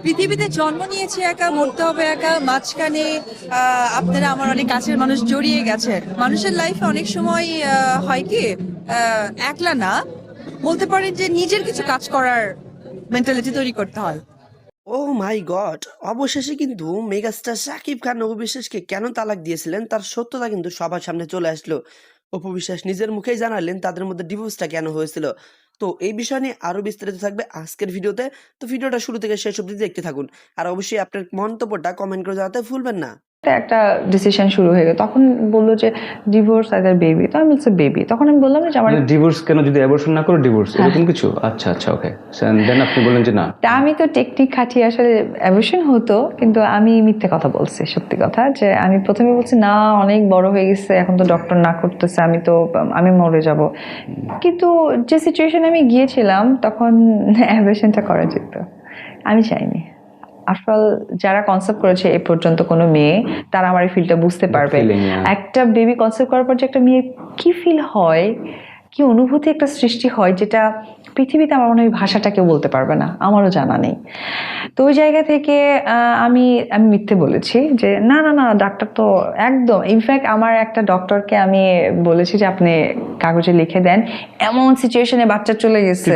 পৃথিবীতে জন্ম নিয়েছি একা, মরতে হবে একা। মাঝখানে আপনারা আমার অনেক কাছের মানুষ জড়িয়ে গেছেন। মানুষের লাইফে অনেক সময় হয় কি, একলা না, বলতে পারেন যে নিজের কিছু কাজ করার মেন্টালিটি তৈরি করতে হয়। ও মাই গড! অবশেষে কিন্তু মেগাস্টার শাকিব খান অপু বিশ্বাসকে কেন তালাক দিয়েছিলেন তার সত্যতা কিন্তু সবার সামনে চলে আসলো। অপু বিশ্বাস নিজের মুখেই জানালেন তাদের মধ্যে ডিভোর্সটা কেন হয়েছিল। তো এই বিষয় নিয়ে আরো বিস্তারিত থাকবে আজকের ভিডিওতে। তো ভিডিওটা শুরু থেকে শেষ অবধি দেখতে থাকুন। আর অবশ্যই আপনার মন্তব্যটা কমেন্ট করে জানাতে ভুলবেন না। একটা ডিসিশন শুরু হয়ে গেল। তখন বললো যে ডিভোর্স আইদার বেবি, তো আমি বলছি বেবি। তখন আমি বললাম যে আমার ডিভোর্স কেন, যদি অ্যাবর্শন না করো ডিভোর্স, হ্যাঁ। এরকম কিছু? আচ্ছা আচ্ছা, ওকে। দেন আপনি বললেন যে না। তা আমি তো টেকনিক খাটিয়ে আসলে অ্যাবর্শন হতো, কিন্তু আমি মিথ্যে কথা বলছি। সত্যি কথা যে আমি প্রথমে বলছি না, অনেক বড় হয়ে গেছে, এখন তো ডক্টর না করতেছে, আমি মরে যাব। কিন্তু যে সিচুয়েশনে আমি গিয়েছিলাম তখন অ্যাবর্শনটা করা যেত। আমি চাইনি। আফটার যারা কনসেপ্ট করেছে এ পর্যন্ত কোনো মেয়ে, তারা আমার এই ফিলটা বুঝতে পারবে। feeling, yeah. একটা বেবি কনসেপ্ট করার পর যে একটা মেয়ের কি ফিল হয়, কি অনুভূতি একটা সৃষ্টি হয়, যেটা পৃথিবীতে আমার মনে হয় ভাষাটা কেউ বলতে পারবে না, আমারও জানা নেই। তো ওই জায়গা থেকে আমি আমি মিথ্যে বলেছি যে না না না, ডাক্তার তো একদম, ইনফ্যাক্ট আমার একটা ডক্টরকে আমি বলেছি যে আপনি কাগজে লিখে দেন, এমন সিচুয়েশনে বাচ্চা চলে গেছে,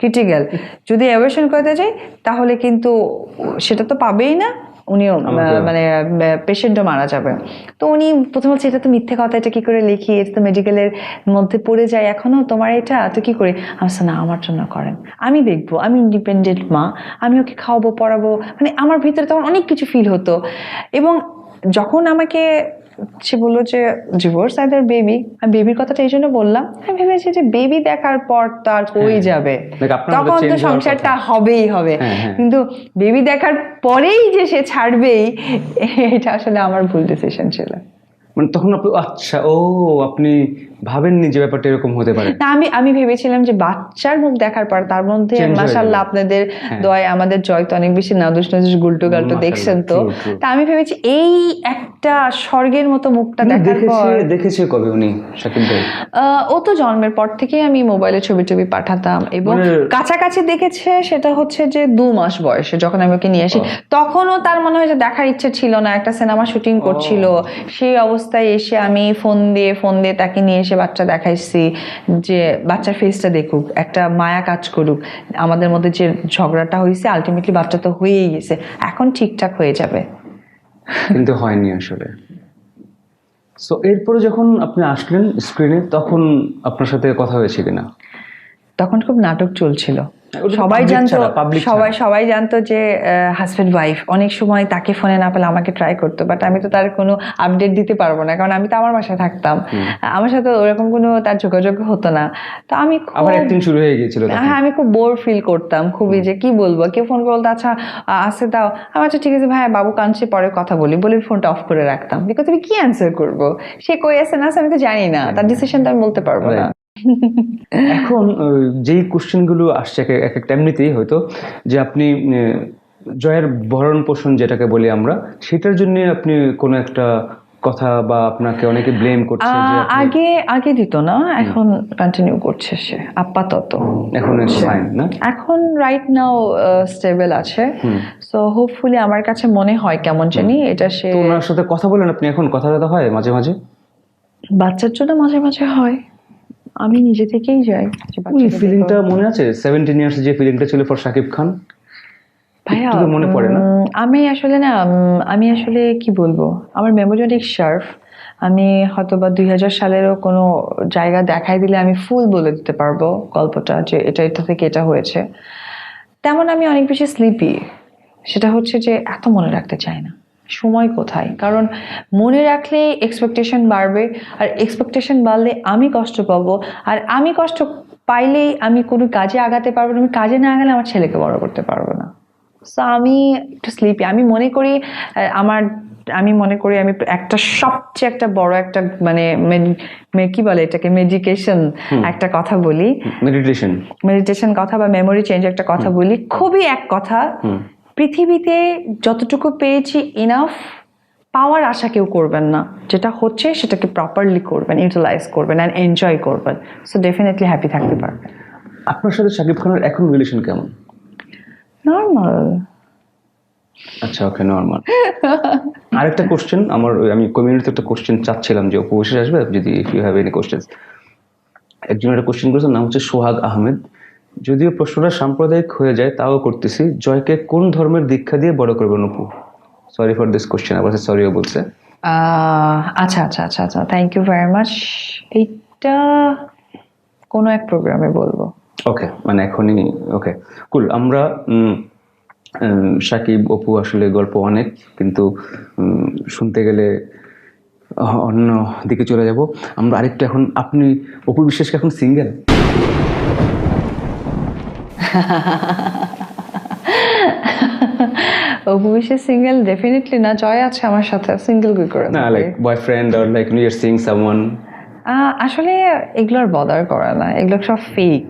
ক্রিটিক্যাল, যদি অ্যাবর্শন করতে যাই তাহলে কিন্তু সেটা তো পাবেই না, উনিও মানে পেশেন্টও মারা যাবে। তো উনি প্রথমে বলছে এটা তো মিথ্যে কথা, এটা কি করে লিখি, এটা তো মেডিকেলের মধ্যে পড়ে যায় এখনো, তোমার এটা তো কি করে। আমি বলছি, না আমার জন্য করেন, আমি দেখবো, আমি ইন্ডিপেন্ডেন্ট মা, আমি ওকে খাওয়াবো পড়াবো। মানে আমার ভিতরে তখন অনেক কিছু ফিল হতো। এবং যখন আমাকে সে বললো যে ডিভোর্স আইদার বেবি, আমি বেবির কথাটা এই জন্য বললাম, আমি ভেবেছি যে বেবি দেখার পর তার হয়ে যাবে, তখন তো সংসারটা হবেই হবে। কিন্তু বেবি দেখার পরেই যে সে ছাড়বেই, এটা আসলে আমার ভুল ডিসিশন ছিল। মানে তখন আপনি, আচ্ছা, ও আপনি ভাবেননি যে ব্যাপারটা এরকম হতে পারে? না, আমি ভেবেছিলাম যে বাচ্চার মুখ দেখার পর তার মধ্যে মাশাআল্লাহ আপনাদের দোয়ায় আমাদের জয় তো অনেক বেশি, নাদুস নাদুস গুলটু গালটু দেখছেন তো, তা আমি ভেবেছি এই একটা স্বর্গের মতো মুখটা দেখার পর। দেখেছে কবে উনি শাকিব ভাই? ও তো জন্মের পর থেকেই আমি মোবাইলে ছবি টবি পাঠাতাম, এবং কাছাকাছি দেখেছে সেটা হচ্ছে যে 2 মাস বয়সে যখন আমি ওকে নিয়ে আসি, তখনও তার মনে হয় যে দেখার ইচ্ছে ছিল না, একটা সিনেমা শুটিং করছিল, সেই অবস্থায় এসে আমি ফোন দিয়ে তাকে নিয়ে এসে বাচ্চা দেখাইছি, যে বাচ্চার ফেসটা দেখুক, একটা মায়া কাজ করুক, আমাদের মধ্যে যে ঝগড়াটা হয়েছে আলটিমেটলি বাচ্চা তো হয়েই গেছে, এখন ঠিকঠাক হয়ে যাবে। কিন্তু হয়নি আসলে। সো এরপরে যখন আপনি আসলেন স্ক্রিনে, তখন আপনার সাথে কথা হয়েছে কিনা? তখন খুব নাটক চলছিল, সবাই জানতো, সবাই জানতো যে হাজব্যান্ড ওয়াইফ। অনেক সময় তাকে ফোনে না পেলে আমাকে ট্রাই করতো, বাট আমি তো তার কোনো আপডেট দিতে পারবো না, কারণ আমি তো আমার বাসায় থাকতাম, আমার সাথে ওরকম কোনো তার যোগাযোগ হতো না। তো আমি আবার অ্যাক্টিং শুরু হয়ে গিয়েছিল। হ্যাঁ, আমি খুব বোর ফিল করতাম, খুবই, যে কি বলবো, কেউ ফোন বলতো আচ্ছা আসে দাও, আমার আচ্ছা ঠিক আছে ভাই, বাবু কাঁদছে পরে কথা বলি ফোনটা অফ করে রাখতাম, বিকজ আমি কি অ্যান্সার করবো, সে কই আছে না আছে আমি তো জানি না, তার ডিসিশনটা আমি বলতে পারবো না। এখন যেই কোশ্চেন গুলো আসছে এক একটা, এমনিতেই হয়তো যে আপনি জয়ের ভরণ পোষণ যেটাকে বলি আমরা, সেটার জন্য আপনি কোনো একটা কথা বা আপনাকে অনেকে ব্লেম করছে যে আগে দিত না, এখন কন্টিনিউ করছে সে আপাতত। এখন ফাইন না, এখন রাইট নাও স্টেবল আছে। সো হোপফুলি আমার কাছে মনে হয় কেমন জানি এটা সে। তো ওনার সাথে কথা বলেন আপনি এখন? কথা হয় মাঝে মাঝে? বাচ্চার জন্য মাঝে মাঝে হয়, আমি নিজে থেকেই যাই। ওই ফিলিংটা মনে আছে 17 ইয়ার্স যে ফিলিংটা ছিল ফর শাকিব খান? ভাইয়া মনে পড়ে না? আমি আসলে কি বলবো, আমার মেমোরি অনেক শার্প। আমি হয়তো বা 2000 সালেরও কোনো জায়গা দেখাই দিলে আমি ফুল বলে দিতে পারবো গল্পটা, যে এটা থেকে এটা হয়েছে। তেমন আমি অনেক বেশি স্লিপি, সেটা হচ্ছে যে এত মনে রাখতে চাই না, সময় কোথায়, কারণ মনে রাখলে এক্সপেকটেশন বাড়বে, আর এক্সপেকটেশন বাড়লে আমি কষ্ট পাবো, আর আমি কষ্ট পাইলেই আমি কোনো কাজে আগাতে পারবো না, আমি কাজে না আগালে আমার ছেলেকে বড় করতে পারবো না। সো আমি একটু স্লিপি। আমি মনে করি আমি একটা সবচেয়ে একটা বড় একটা মানে কি বলে এটাকে, মেডিকেশন একটা কথা বলি, মেডিটেশন কথা বা মেমোরি চেঞ্জ একটা কথা বলি, খুবই এক কথা, পৃথিবীতে যতটুকু পেয়েছি ইনাফ, পাওয়ার আশা কেউ করবেন না, যেটা হচ্ছে সেটাকে প্রপারলি করবেন, ইউটিলাইজ করবেন অ্যান্ড এনজয় করবেন, সো ডেফিনেটলি হ্যাপি থাকতে পারবেন। আপনার সাথে শাকিব খানের এখন রিলেশন কেমন? নর্মাল, আচ্ছা, ওকে, নর্মাল। আরেকটা কোশ্চেন আমি কমিউনিটিতে একটা কোশ্চেন চাচ্ছিলাম যে অপু বিশ্বাস আসবে, যদি if you have any question. একজন একটা কোশ্চেন করেছেন, নাম হচ্ছে সোহাগ আহমেদ। যদিও প্রশ্নটা সাম্প্রদায়িক হয়ে যায় তাও করতেছি, জয়কে কোন ধর্মের দীক্ষা দিয়ে বড় করবেন Apu? Sorry for this question, আবার সরিও বলছে। আচ্ছা আচ্ছা আচ্ছা আচ্ছা, থ্যাংক ইউ ভেরি মাচ। এইটা কোনো এক প্রোগ্রামে বলবো। ওকে, মানে এখনই? ওকে, কুল। আমরা সাকিব অপু আসলে গল্প অনেক, কিন্তু শুনতে গেলে অন্য দিকে চলে যাব আমরা আরেকটু। এখন আপনি অপু বিশ্বাস কি এখন single? Apu Biswas single? Definitely না, জয় আছে আমার সাথে, সিঙ্গেল কি করে না, থাকবে? Like boyfriend or like you are seeing someone? আসলে এগুলোর বদার করে না, এগুলো সব ফেক।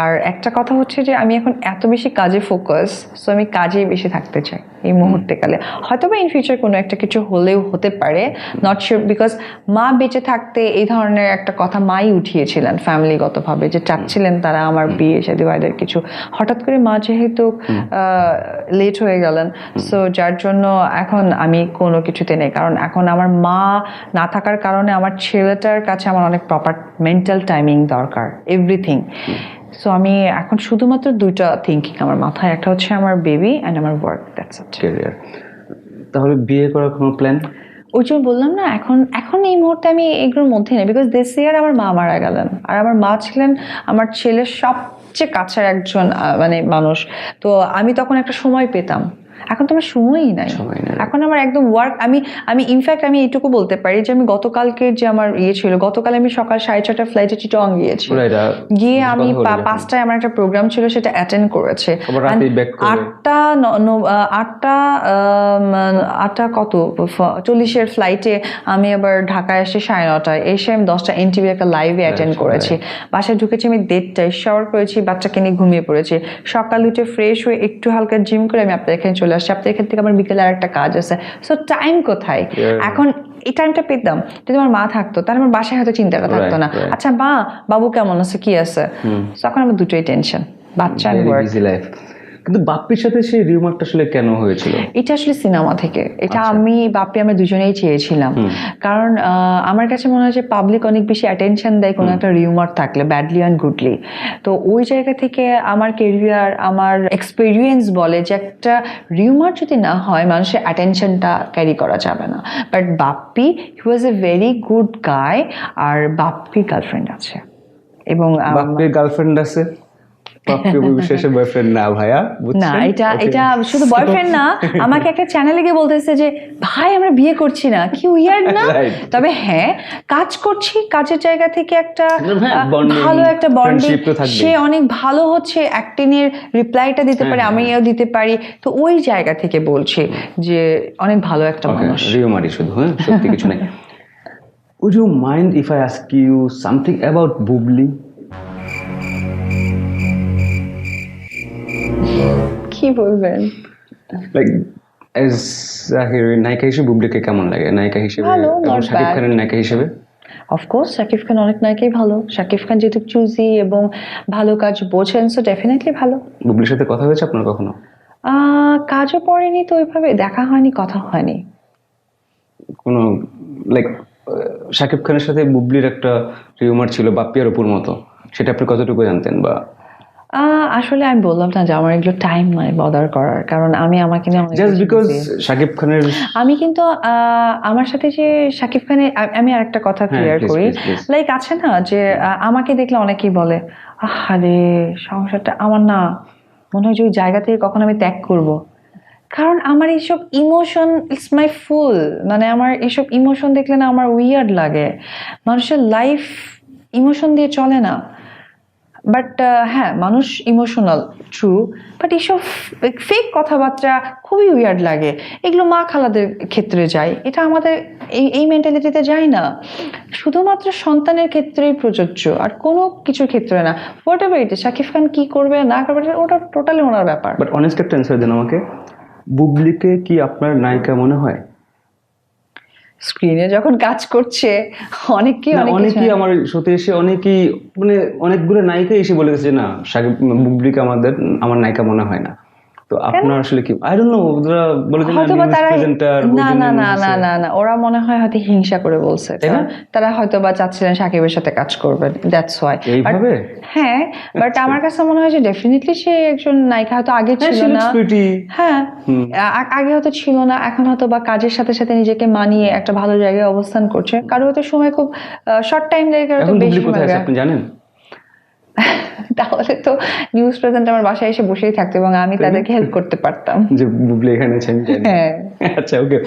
আর একটা কথা হচ্ছে যে আমি এখন এত বেশি কাজে ফোকাস, সো আমি কাজেই বেশি থাকতে চাই এই মুহূর্তে কালে। হয়তো বা ইন ফিউচার কোনো একটা কিছু হলেও হতে পারে, নট শিওর, বিকজ মা বেঁচে থাকতে এই ধরনের একটা কথা মাই উঠিয়েছিলেন ফ্যামিলিগতভাবে, যে চাচ্ছিলেন তারা আমার বিয়ে শাদী বা এদের কিছু। হঠাৎ করে মা যেহেতু লেট হয়ে গেলেন, সো যার জন্য এখন আমি কোনো কিছুতে নেই। কারণ এখন আমার মা না থাকার কারণে আমার ছেলেটার কাছে আমার অনেক প্রপার মেন্টাল টাইমিং দরকার, এভরিথিং। সো আমি এখন শুধুমাত্র দুইটা থিঙ্কিং আমার মাথায়, একটা হচ্ছে আমার বেবি অ্যান্ড আমার ওয়ার্ক, দ্যাটস ইট। ক্যারিয়ার। তাহলে বিয়ে করার কোনো প্ল্যান? ওই জন্য বললাম না, এখন এই মুহূর্তে আমি এগুলোর মধ্যে নেই, বিকজ দিস ইয়ার আমার মা মারা গেলেন, আর আমার মা ছিলেন আমার ছেলের সবচেয়ে কাছের একজন মানে মানুষ। তো আমি তখন একটা সময় পেতাম, এখন তো আমার সময়ই নাই। এখন আমার একদম ওয়ার্ক। আমি ইনফ্যাক্ট আমি এইটুকু বলতে পারি যে আমি গতকালকে যে আমার ছিল, গতকাল আমি সকাল 6:30 ফ্লাইটে চিটং গিয়েছি, গিয়ে আমি 5টায় আমার একটা প্রোগ্রাম ছিল, সেটা অ্যাটেন্ড করেছে। 8টা কত 40-এর ফ্লাইটে আমি আবার ঢাকায় আসছি 9:30টায়, এসে আমি 10টা এনটিভির একটা লাইভে অ্যাটেন্ড করেছি। বাসায় ঢুকেছি আমি 1:30টায়, শাওয়ার করেছি, বাচ্চাকে নিয়ে ঘুমিয়ে পড়েছি। সকাল উঠে ফ্রেশ হয়ে একটু হালকা জিম করে আমি আপনার এখানে চলে আসছি। আপনার এখান থেকে আমার বিকেলে আর একটা কাজ আছে। সো টাইম কোথায়? এখন এই টাইমটা পেতাম যদি আমার মা থাকতো, তাহলে আমার বাসায় হয়তো চিন্তাটা থাকতো না। আচ্ছা মা, বাবু কেমন আছে, কি আছে? তখন আমার দুটোই টেনশন, বাচ্চা আর ওয়ার্ক। কিন্তু বাপ্পির সাথে সেই রিউমারটা আসলে কেন হয়েছিল? এটা আসলে সিনেমা থেকে, এটা আমি বাপ্পি আমরা দুজনেই চেয়েছিলাম। কারণ আমার কাছে মনে হয় যে পাবলিক অনেক বেশি অ্যাটেনশন দেয় কোনো একটা রিউমার থাকলে, ব্যাডলি অ্যান্ড গুডলি। তো ওই জায়গা থেকে আমার কেরিয়ার, আমার এক্সপিরিয়েন্স বলে যে একটা রিউমার যদি না হয় মানুষের অ্যাটেনশনটা ক্যারি করা যাবে না। But Bappi, he was a very good guy, আর বাপ্পির গার্লফ্রেন্ড আছে। এবং বাপ্পির গার্লফ্রেন্ড আছে? বয়ফ্রেন্ড না ভাইয়া, না, এটা শুধু বয়ফ্রেন্ড না, আমাকে একটা চ্যানেলে গিয়ে বলতেছে যে ভাই আমরা বিয়ে করছি না, কি উইয়ার্ড না? তবে হ্যাঁ, কাজ করছি, কাজের জায়গা থেকে একটা ভালো একটা বন্ডিং, সে অনেক ভালো হচ্ছে, অ্যাক্টিং এর রিপ্লাইটা দিতে পারে, আমিও দিতে পারি। তো ওই জায়গা থেকে বলছি যে অনেক ভালো একটা মানুষ। রিউমারি শুধু, হ্যাঁ, সত্যি কিছু নাই। Would you mind if I ask you something about Bubly? কি বলবেন? লাইক অ্যাজ আ হিরোইন, নায়িকা হিসেবে বুবলিকে কেমন লাগে? নায়িকা হিসেবে, শাকিব খানের নায়িকা হিসেবে? অফকোর্স শাকিব খান অনেক নায়িকাই ভালো। শাকিব খান যেহেতু চুজি এবং ভালো কাজ বোঝেন, সো ডেফিনেটলি ভালো। বুবলির সাথে কথা হয়েছে আপনার কখনো? কাজও পড়েনি তো, ওইভাবে দেখা হয়নি, কথা হয়নি। কোনো লাইক শাকিব খানের সাথে বুবলির একটা রিউমার ছিল বাপ্পি আর অপুর মতো, সেটা আপনি কতটুকু জানতেন? বা আসলে আমি বললাম না যে আমার এগুলো টাইম নয় বদার করার, কারণ আমাকে নিয়ে জাস্ট বিকজ শাকিব খানের, আমি কিন্তু আমার সাথে যে শাকিব খানের, আমি আরেকটা কথা ক্লিয়ার করি, লাইক আছে না যে আমাকে দেখলে অনেকেই বলে আরে সংসারটা আমার না, মনে হয় যে ওই জায়গা থেকে কখন আমি ত্যাগ করব। কারণ আমার এইসব ইমোশন, ইটস মাই ফুল, মানে আমার এইসব ইমোশন দেখলে না আমার উইয়ার্ড লাগে। মানুষের লাইফ ইমোশন দিয়ে চলে না। বাট হ্যাঁ, মানুষ ইমোশনাল, ট্রু, বাট এইসব ফেক কথাবার্তা খুবই উইয়ার্ড লাগে। এগুলো মা খালাদের ক্ষেত্রে যায়, এটা আমাদের এই মেন্টালিটিতে যায় না। শুধুমাত্র সন্তানের ক্ষেত্রেই প্রযোজ্য, আর কোনো কিছুর ক্ষেত্রে না। Whatever it is, Shakib Khan কি করবে না করবে ওটা টোটালি ওনার ব্যাপার। বাট অনেস্ট একটা অ্যান্সার দেন আমাকে, বুবলিকে কি আপনার নায়িকা মনে হয়? স্ক্রিনে যখন কাজ করছে অনেকেই আমার সাথে এসে অনেকেই, মানে অনেকগুলো নায়িকা এসে বলে গেছে না শাকিব বুবলিকে আমার নায়িকা মনে হয় না। তো আপনার আসলে কি আই ডোন্ট নো, ওরা বলে যে হয়তো বা নিউজ তারা প্রেজেন্টার, না না না না না না ওরা মনে হয় হয়তো হিংসা করে বলছে, তাই না? তারা হয়তো বা চাচ্ছিলেন সাকিবের সাথে কাজ করবেন, দ্যাটস ওয়াই। এইভাবে? হ্যাঁ, বাট আচ্ছা। আমার কাছে মনে হয় যে ডেফিনেটলি সে একজন নায়িকা, হয়তো আগে হ্যাঁ, ছিল she না। looks pretty. হ্যাঁ, আগে হয়তো ছিল না, এখন হয়তো বা কাজের সাথে সাথে নিজেকে মানিয়ে একটা ভালো জায়গায় অবস্থান করছে। কারো হয়তো সময় খুব শর্ট টাইম লাগে, কারো তো এখন বেশি বুবলি কোথায় আছে সময়। আপনি জানেন? তাহলে তো নিউজ প্রেজেন্ট আমার বাসায় এসে বসেই থাকতো এবং আমি তাই না? তাদেরকে হেল্প করতে পারতাম। যে বুবলি এখানে আছে আমি জানি। হ্যাঁ। আচ্ছা, ওকে।